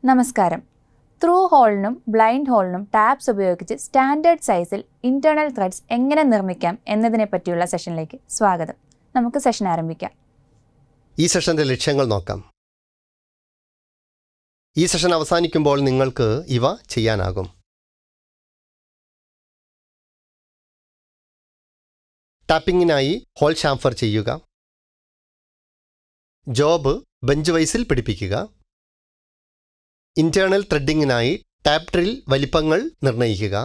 നമസ്കാരം. ത്രൂ ഹോളിനും ബ്ലൈൻഡ് ഹോളിനും ടാപ്സ് ഉപയോഗിച്ച് സ്റ്റാൻഡേർഡ് സൈസിൽ ഇന്റേണൽ ത്രെഡ്സ് എങ്ങനെ നിർമ്മിക്കാം എന്നതിനെ പറ്റിയുള്ള സെഷനിലേക്ക് സ്വാഗതം. നമുക്ക് സെഷൻ ആരംഭിക്കാം. ഈ സെഷന്റെ ലക്ഷ്യങ്ങൾ നോക്കാം. ഈ സെഷൻ അവസാനിക്കുമ്പോൾ നിങ്ങൾക്ക് ഇവ ചെയ്യാനാകും. ടാപ്പിങ്ങിനായി ഹോൾ ഷാംഫർ ചെയ്യുക. ജോബ് ബെഞ്ച് വൈസിൽ പിടിപ്പിക്കുക. ഇന്റേണൽ ത്രെഡിങ്ങിനായി ടാപ്പ് ഡ്രിൽ വലിപ്പങ്ങൾ നിർണ്ണയിക്കുക.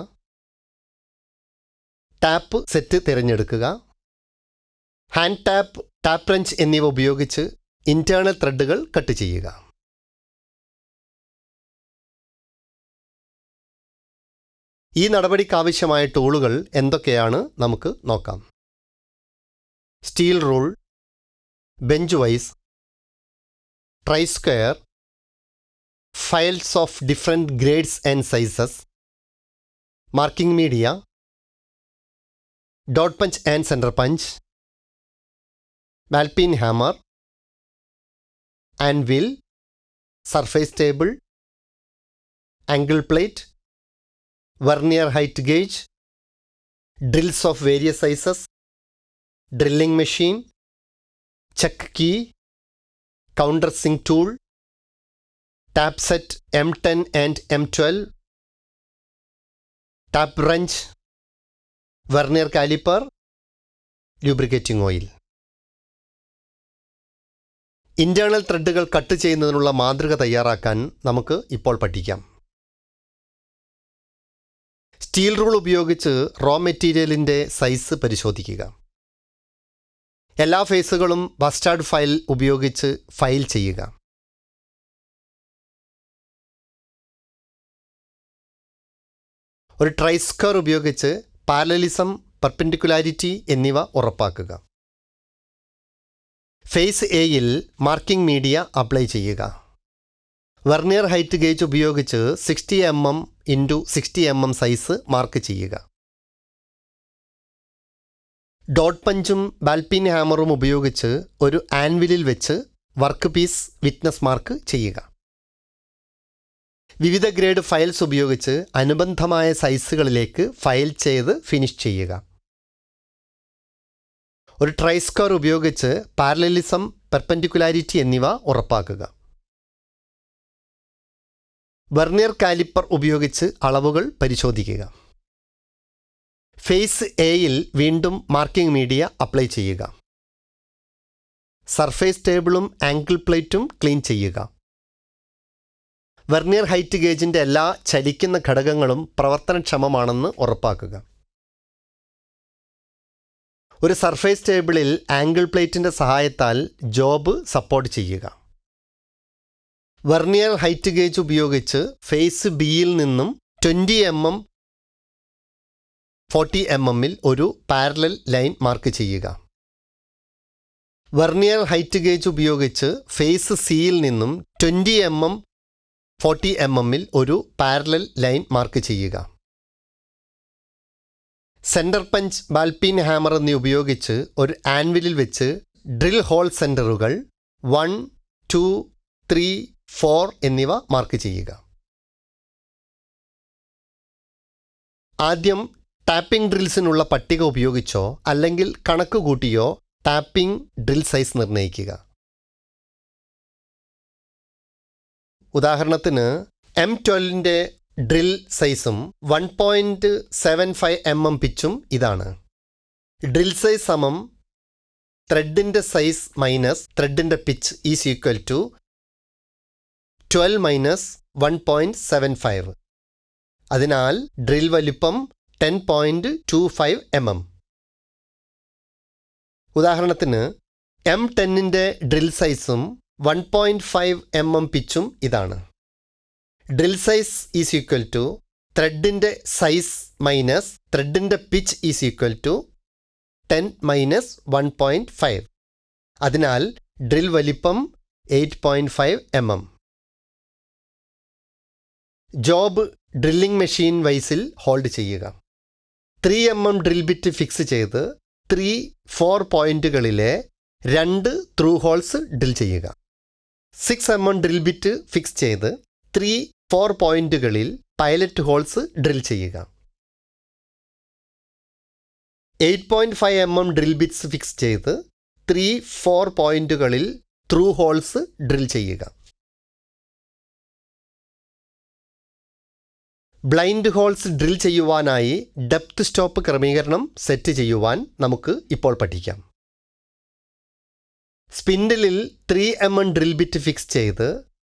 ടാപ്പ് സെറ്റ് തിരഞ്ഞെടുക്കുക. ഹാൻഡ് ടാപ്പ്, ടാപ്പ് റെഞ്ച് എന്നിവ ഉപയോഗിച്ച് ഇന്റേണൽ ത്രെഡുകൾ കട്ട് ചെയ്യുക. ഈ നടപടിക്കാവശ്യമായ ടൂളുകൾ എന്തൊക്കെയാണ് നമുക്ക് നോക്കാം. Steel rule, bench vice, try square, files of different grades and sizes, marking media, dot punch and center punch, ball peen hammer, anvil, surface table, angle plate, vernier height gauge, drills of various sizes, drilling machine, check key, countersink tool, tap set M10 and M12, tap wrench, vernier caliper, lubricating oil. Internal ത്രെഡുകൾ cut ചെയ്യുന്നതിനുള്ള മാതൃക തയ്യാറാക്കാൻ നമുക്ക് ഇപ്പോൾ പഠിക്കാം. Steel rule ഉപയോഗിച്ച് raw മെറ്റീരിയലിൻ്റെ size പരിശോധിക്കുക. എല്ലാ ഫേസുകളും ബസ്റ്റാർഡ് ഫയൽ ഉപയോഗിച്ച് ഫയൽ ചെയ്യുക. ഒരു ട്രൈ സ്ക്വയർ ഉപയോഗിച്ച് പാരലലിസം, പെർപെൻഡിക്കുലാരിറ്റി എന്നിവ ഉറപ്പാക്കുക. ഫേസ് എയിൽ മാർക്കിംഗ് മീഡിയ അപ്ലൈ ചെയ്യുക. വെർനിയർ ഹൈറ്റ് ഗേജ് ഉപയോഗിച്ച് 60 mm × 60 mm സൈസ് മാർക്ക് ചെയ്യുക. ഡോട്ട് പഞ്ചും ബാൽപീൻ ഹാമറും ഉപയോഗിച്ച് ഒരു ആൻവിലിൽ വെച്ച് വർക്ക് പീസ് വിറ്റ്നസ് മാർക്ക് ചെയ്യുക. വിവിധ ഗ്രേഡ് ഫയൽസ് ഉപയോഗിച്ച് അനുബന്ധമായ സൈസുകളിലേക്ക് ഫയൽ ചെയ്ത് ഫിനിഷ് ചെയ്യുക. ഒരു ട്രൈ സ്ക്വയർ ഉപയോഗിച്ച് പാരലലിസം, പെർപെൻഡിക്കുലാരിറ്റി എന്നിവ ഉറപ്പാക്കുക. വെർനിയർ കാലിപ്പർ ഉപയോഗിച്ച് അളവുകൾ പരിശോധിക്കുക. ഫേസ് എയിൽ വീണ്ടും മാർക്കിംഗ് മീഡിയ അപ്ലൈ ചെയ്യുക. സർഫേസ് ടേബിളും ആംഗിൾ പ്ലേറ്റും ക്ലീൻ ചെയ്യുക. വെർനിയർ ഹൈറ്റ് ഗേജിൻ്റെ എല്ലാ ചലിക്കുന്ന ഘടകങ്ങളും പ്രവർത്തനക്ഷമമാണെന്ന് ഉറപ്പാക്കുക. ഒരു സർഫേസ് ടേബിളിൽ ആംഗിൾ പ്ലേറ്റിൻ്റെ സഹായത്താൽ ജോബ് സപ്പോർട്ട് ചെയ്യുക. വെർനിയർ ഹൈറ്റ് ഗേജ് ഉപയോഗിച്ച് ഫേസ് ബിയിൽ നിന്നും 20 mm 40 mm ഒരു പാരലൽ ലൈൻ മാർക്ക് ചെയ്യുക. വെർനിയർ ഹൈറ്റ് ഗേജ് ഉപയോഗിച്ച് ഫേസ് സിയിൽ നിന്നും 20 mm 40 mm ഒരു പാരലൽ ലൈൻ മാർക്ക് ചെയ്യുക. സെൻറ്റർ പഞ്ച്, ബാൽപീൻ ഹാമർ എന്നിവ ഉപയോഗിച്ച് ഒരു ആൻവിലിൽ വെച്ച് ഡ്രിൽ ഹോൾ സെൻറ്ററുകൾ 1, 2, 3, 4 എന്നിവ മാർക്ക് ചെയ്യുക. ആദ്യം ടാപ്പിംഗ് ഡ്രിൽസിനുള്ള പട്ടിക ഉപയോഗിച്ചോ അല്ലെങ്കിൽ കണക്ക് കൂട്ടിയോ ടാപ്പിംഗ് ഡ്രിൽ സൈസ് നിർണ്ണയിക്കുക. ഉദാഹരണത്തിന് M12ൻ്റെ ഡ്രിൽ സൈസും 1.75 mm പിച്ചും ഇതാണ്. ഡ്രിൽ സൈസ് സമം ത്രെഡിൻ്റെ സൈസ് മൈനസ് ത്രെഡിൻ്റെ പിച്ച് ഈസ് ഈക്വൽ ടു 12 - 1.75. അതിനാൽ ഡ്രിൽ വലിപ്പം 10.25 mm. ഉദാഹരണത്തിന് M10ൻ്റെ ഡ്രിൽ സൈസും 1.5 mm പിച്ചും ഇതാണ്. Drill size is equal to ത്രെഡിൻ്റെ സൈസ് മൈനസ് ത്രെഡിൻ്റെ പിച്ച് ഈസ് ഈക്വൽ ടു 10 - 1.5. അതിനാൽ ഡ്രിൽ വലിപ്പം 8.5 mm. ജോബ് ഡ്രില്ലിംഗ് മെഷീൻ വൈസിൽ ഹോൾഡ് ചെയ്യുക. 3 mm ഡ്രിൽ ബിറ്റ് ഫിക്സ് ചെയ്ത് 3-4 പോയിന്റുകളിലെ 2 ത്രൂ ഹോൾസ് ഡ്രിൽ ചെയ്യുക. 6 mm ഡ്രിൽ ബിറ്റ് ഫിക്സ് ചെയ്ത് 3-4 പോയിന്റുകളിൽ പൈലറ്റ് ഹോൾസ് ഡ്രിൽ ചെയ്യുക. 8.5 mm ഡ്രിൽ ബിറ്റ്സ് ഫിക്സ് ചെയ്ത് 3-4 പോയിന്റുകളിൽ ത്രൂ ഹോൾസ് ഡ്രിൽ ചെയ്യുക. ബ്ലൈൻഡ് ഹോൾസ് ഡ്രിൽ ചെയ്യുവാനായി ഡെപ്ത് സ്റ്റോപ്പ് ക്രമീകരണം സെറ്റ് ചെയ്യുവാൻ നമുക്ക് ഇപ്പോൾ പഠിക്കാം. സ്പിൻഡിലിൽ 3 mm ഡ്രിൽ ബിറ്റ് ഫിക്സ് ചെയ്ത്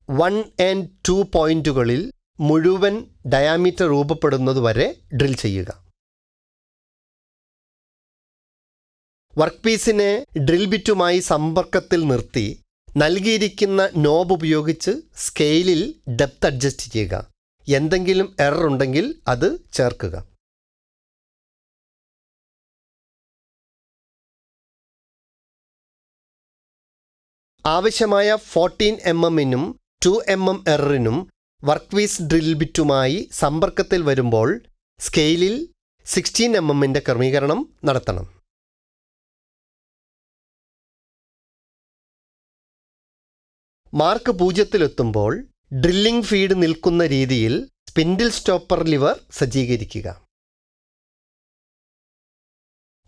1 and 2 പോയിന്റുകളിൽ മുഴുവൻ ഡയാമീറ്റർ രൂപപ്പെടുന്നതുവരെ ഡ്രിൽ ചെയ്യുക. വർക്ക് പീസിനെ ഡ്രിൽ ബിറ്റുമായി സമ്പർക്കത്തിൽ നിർത്തി നൽകിയിരിക്കുന്ന നോബ് ഉപയോഗിച്ച് സ്കെയിലിൽ ഡെപ്ത് അഡ്ജസ്റ്റ് ചെയ്യുക. എന്തെങ്കിലും എറർ ഉണ്ടെങ്കിൽ അത് ചേർക്കുക. ആവശ്യമായ 14 mm-നും 2 mm എററിനും വർക്ക് പീസ് ഡ്രിൽ ബിറ്റുമായി സമ്പർക്കത്തിൽ വരുമ്പോൾ സ്കെയിലിൽ 16 mm-ന്റെ ക്രമീകരണം നടത്തണം. മാർക്ക് 0-ലെത്തുമ്പോൾ ഡ്രില്ലിംഗ് ഫീഡ് നിൽക്കുന്ന രീതിയിൽ സ്പിൻഡിൽ സ്റ്റോപ്പർ ലിവർ സജ്ജീകരിക്കുക.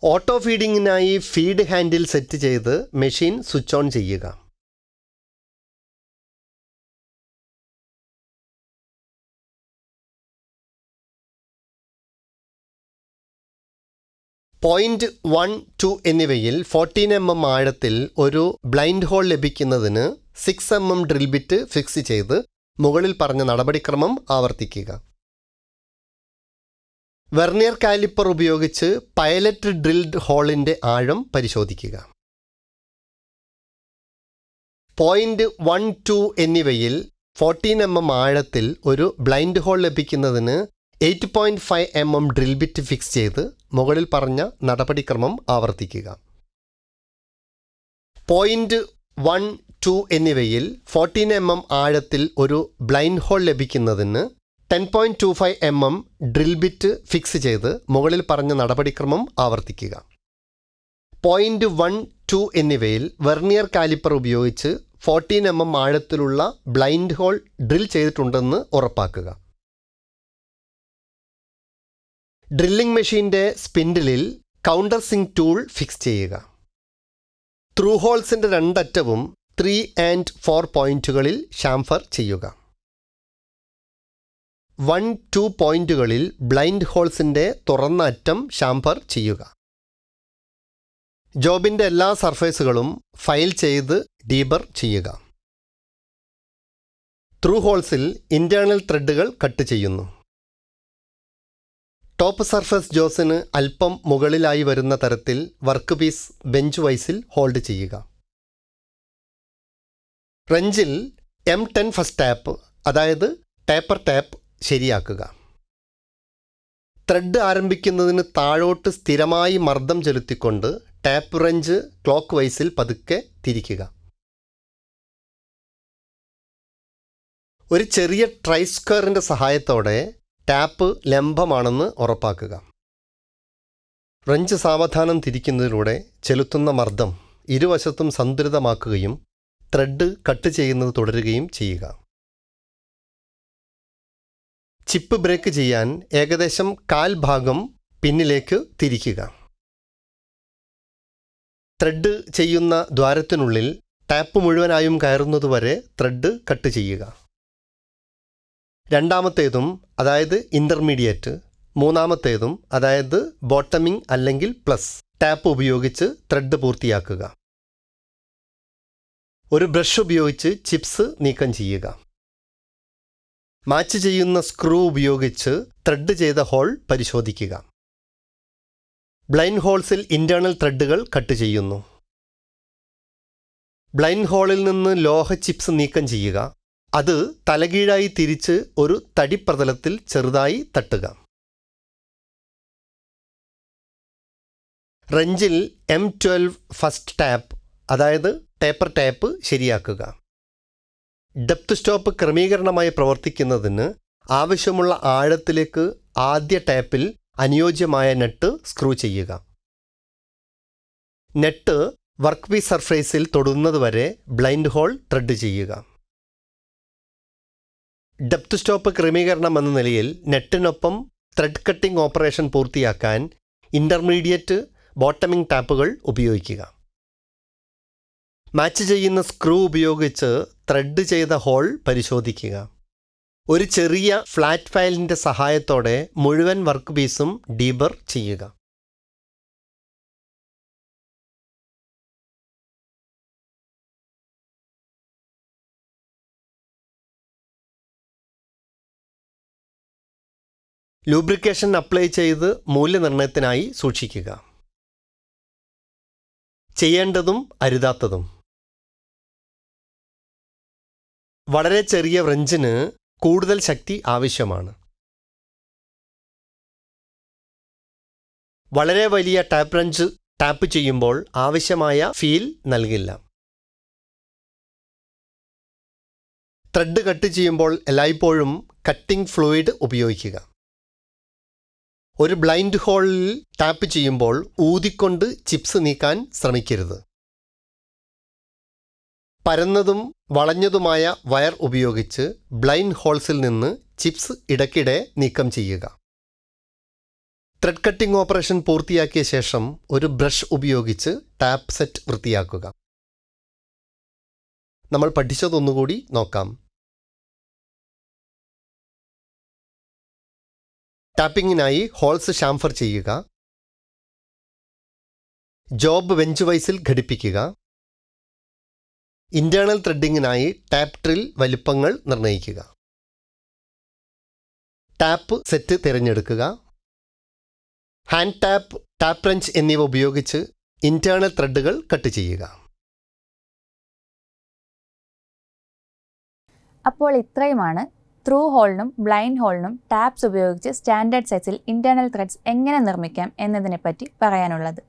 ഓട്ടോ ഫീഡിങ്ങിനായി ഫീഡ് ഹാൻഡിൽ സെറ്റ് ചെയ്ത് മെഷീൻ സ്വിച്ച് ഓൺ ചെയ്യുക. പോയിന്റ് 1, 2 എന്നിവയിൽ 14 mm ആഴത്തിൽ ഒരു ബ്ലൈൻഡ് ഹോൾ ലഭിക്കുന്നതിന് 6 mm ഡ്രിൽ ബിറ്റ് ഫിക്സ് ചെയ്ത് മുകളിൽ പറഞ്ഞ നടപടിക്രമം ആവർത്തിക്കുക. വെർനിയർ കാലിപ്പർ ഉപയോഗിച്ച് പൈലറ്റ് ഡ്രിൽഡ് ഹോളിൻ്റെ ആഴം പരിശോധിക്കുക. പോയിന്റ് 1, 2 എന്നിവയിൽ 14 mm ആഴത്തിൽ ഒരു ബ്ലൈൻഡ് ഹോൾ ലഭിക്കുന്നതിന് 8.5 mm ഡ്രിൽ ബിറ്റ് ഫിക്സ് ചെയ്ത് മുകളിൽ പറഞ്ഞ നടപടിക്രമം ആവർത്തിക്കുക. പോയിന്റ് 1, 2 എന്നിവയിൽ 14 mm ആഴത്തിൽ ഒരു ബ്ലൈൻഡ് ഹോൾ ലഭിക്കുന്നതിന് 10.25 mm ഡ്രിൽ ബിറ്റ് ഫിക്സ് ചെയ്ത് മുകളിൽ പറഞ്ഞ നടപടിക്രമം ആവർത്തിക്കുക. പോയിന്റ് 1, 2 എന്നിവയിൽ വെർനിയർ കാലിപ്പർ ഉപയോഗിച്ച് 14 mm ആഴത്തിലുള്ള ബ്ലൈൻഡ് ഹോൾ ഡ്രിൽ ചെയ്തിട്ടുണ്ടെന്ന് ഉറപ്പാക്കുക. ഡ്രില്ലിംഗ് മെഷീൻ്റെ സ്പിൻഡിലിൽ കൗണ്ടർ സിങ്ക് ടൂൾ ഫിക്സ് ചെയ്യുക. ത്രൂ ഹോൾസിൻ്റെ രണ്ടറ്റവും 3 and 4 പോയിന്റുകളിൽ ഷാംഫർ ചെയ്യുക. 1, 2 പോയിന്റുകളിൽ ബ്ലൈൻഡ് ഹോൾസിൻ്റെ തുറന്ന അറ്റം ഷാംഫർ ചെയ്യുക. ജോബിൻ്റെ എല്ലാ സർഫേസുകളും ഫയൽ ചെയ്ത് ഡീബർ ചെയ്യുക. ത്രൂ ഹോൾസിൽ ഇൻറ്റേർണൽ ത്രെഡുകൾ കട്ട് ചെയ്യുന്നു. ടോപ്പ് സർഫസ് ജോസിന് അല്പം മുകളിലായി വരുന്ന തരത്തിൽ വർക്ക് പീസ് ബെഞ്ച് വൈസിൽ ഹോൾഡ് ചെയ്യുക. റെഞ്ചിൽ M10 ഫസ്റ്റ് ടാപ്പ്, അതായത് ടേപ്പർ ടാപ്പ് ശരിയാക്കുക. ത്രെഡ് ആരംഭിക്കുന്നതിന് താഴോട്ട് സ്ഥിരമായി മർദ്ദം ചെലുത്തിക്കൊണ്ട് ടാപ്പ് റെഞ്ച് ക്ലോക്ക് വൈസിൽ പതുക്കെ തിരിക്കുക. ഒരു ചെറിയ ട്രൈ സ്ക്വയറിൻ്റെ സഹായത്തോടെ ടാപ്പ് ലംബമാണെന്ന് ഉറപ്പാക്കുക. റെഞ്ച് സാവധാനം തിരിക്കുന്നതിലൂടെ ചെലുത്തുന്ന മർദ്ദം ഇരുവശത്തും സന്തുലിതമാക്കുകയും ത്രെഡ് കട്ട് ചെയ്യുന്നത് തുടരുകയും ചെയ്യുക. ചിപ്പ് ബ്രേക്ക് ചെയ്യാൻ ഏകദേശം 1/4 ഭാഗം പിന്നിലേക്ക് തിരിക്കുക. ത്രെഡ് ചെയ്യുന്ന ദ്വാരത്തിനുള്ളിൽ ടാപ്പ് മുഴുവനായും കയറുന്നതുവരെ ത്രെഡ് കട്ട് ചെയ്യുക. രണ്ടാമത്തേതും അതായത് ഇൻ്റർമീഡിയറ്റ്, മൂന്നാമത്തേതും അതായത് ബോട്ടമിംഗ് അല്ലെങ്കിൽ പ്ലസ് ടാപ്പ് ഉപയോഗിച്ച് ത്രെഡ് പൂർത്തിയാക്കുക. ഒരു ബ്രഷ് ഉപയോഗിച്ച് ചിപ്സ് നീക്കം ചെയ്യുക. മാച്ച് ചെയ്യുന്ന സ്ക്രൂ ഉപയോഗിച്ച് ത്രെഡ് ചെയ്ത ഹോൾ പരിശോധിക്കുക. ബ്ലൈൻഡ് ഹോൾസിൽ ഇൻറ്റേർണൽ ത്രെഡുകൾ കട്ട് ചെയ്യുന്നു. ബ്ലൈൻഡ് ഹോളിൽ നിന്ന് ലോഹ ചിപ്സ് നീക്കം ചെയ്യുക. അത് തലകീഴായി തിരിച്ച് ഒരു തടിപ്രതലത്തിൽ ചെറുതായി തട്ടുക. റെഞ്ചിൽ M12 ഫസ്റ്റ് ടാപ്പ്, അതായത് ടേപ്പർ ടാപ്പ് ശരിയാക്കുക. ഡെപ്ത് സ്റ്റോപ്പ് ക്രമീകരണമായി പ്രവർത്തിക്കുന്നതിന് ആവശ്യമുള്ള ആഴത്തിലേക്ക് ആദ്യ ടാപ്പിൽ അനുയോജ്യമായ നെട്ട് സ്ക്രൂ ചെയ്യുക. നെട്ട് വർക്ക് പീസ് സർഫേസിൽ തൊടുന്നതുവരെ ബ്ലൈൻഡ് ഹോൾ ത്രെഡ് ചെയ്യുക. ഡെപ്ത് സ്റ്റോപ്പ് ക്രമീകരണം എന്ന നിലയിൽ നെറ്റിനൊപ്പം ത്രെഡ് കട്ടിംഗ് ഓപ്പറേഷൻ പൂർത്തിയാക്കാൻ ഇൻ്റർമീഡിയറ്റ് ബോട്ടമിംഗ് ടാപ്പുകൾ ഉപയോഗിക്കുക. മാച്ച് ചെയ്യുന്ന സ്ക്രൂ ഉപയോഗിച്ച് ത്രെഡ് ചെയ്ത ഹോൾ പരിശോധിക്കുക. ഒരു ചെറിയ ഫ്ലാറ്റ് ഫയലിൻ്റെ സഹായത്തോടെ മുഴുവൻ വർക്ക് പീസും ഡീബർ ചെയ്യുക. ലൂബ്രിക്കേഷൻ അപ്ലൈ ചെയ്ത് മൂല്യനിർണ്ണയത്തിനായി സൂക്ഷിക്കുക. ചെയ്യേണ്ടതും അരുതാത്തതും. വളരെ ചെറിയ വ്രഞ്ചിന് കൂടുതൽ ശക്തി ആവശ്യമാണ്. വളരെ വലിയ ടാപ്പ് വ്രഞ്ച് ടാപ്പ് ചെയ്യുമ്പോൾ ആവശ്യമായ ഫീൽ നൽകില്ല. ത്രെഡ് കട്ട് ചെയ്യുമ്പോൾ എല്ലായ്പ്പോഴും കട്ടിംഗ് ഫ്ലൂയിഡ് ഉപയോഗിക്കുക. ഒരു ബ്ലൈൻഡ് ഹോളിൽ ടാപ്പ് ചെയ്യുമ്പോൾ ഊതിക്കൊണ്ട് ചിപ്സ് നീക്കാൻ ശ്രമിക്കരുത്. പരന്നതും വളഞ്ഞതുമായ വയർ ഉപയോഗിച്ച് ബ്ലൈൻഡ് ഹോൾസിൽ നിന്ന് ചിപ്സ് ഇടയ്ക്കിടെ നീക്കം ചെയ്യുക. ത്രെഡ് കട്ടിംഗ് ഓപ്പറേഷൻ പൂർത്തിയാക്കിയ ശേഷം ഒരു ബ്രഷ് ഉപയോഗിച്ച് ടാപ്പ് സെറ്റ് വൃത്തിയാക്കുക. നമ്മൾ പഠിച്ചതൊന്നുകൂടി നോക്കാം. ടാപ്പിങ്ങിനായി ഹോൾസ് ഷാംഫർ ചെയ്യുക. ജോബ് ബെഞ്ച് വൈസിൽ ഘടിപ്പിക്കുക. ഇന്റേണൽ ത്രെഡിങ്ങിനായി ടാപ്പ് ഡ്രിൽ വലിപ്പങ്ങൾ നിർണ്ണയിക്കുക. ടാപ്പ് സെറ്റ് തിരഞ്ഞെടുക്കുക. ഹാൻഡ് ടാപ്പ്, ടാപ്പ് റെഞ്ച് എന്നിവ ഉപയോഗിച്ച് ഇന്റേണൽ ത്രെഡുകൾ കട്ട് ചെയ്യുക. അപ്പോൾ ഇത്രയുമാണ് ത്രൂ ഹോളിനും ബ്ലൈൻഡ് ഹോളിനും ടാപ്സ് ഉപയോഗിച്ച് സ്റ്റാൻഡേർഡ് സൈസിൽ ഇന്റേണൽ ത്രെഡ്സ് എങ്ങനെ നിർമ്മിക്കാം എന്നതിനെപ്പറ്റി പറയാനുള്ളത്.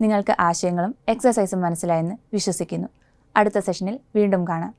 നിങ്ങൾക്ക് ആശയങ്ങളും എക്സസൈസും മനസ്സിലായെന്ന് വിശ്വസിക്കുന്നു. അടുത്ത സെഷനിൽ വീണ്ടും കാണാം.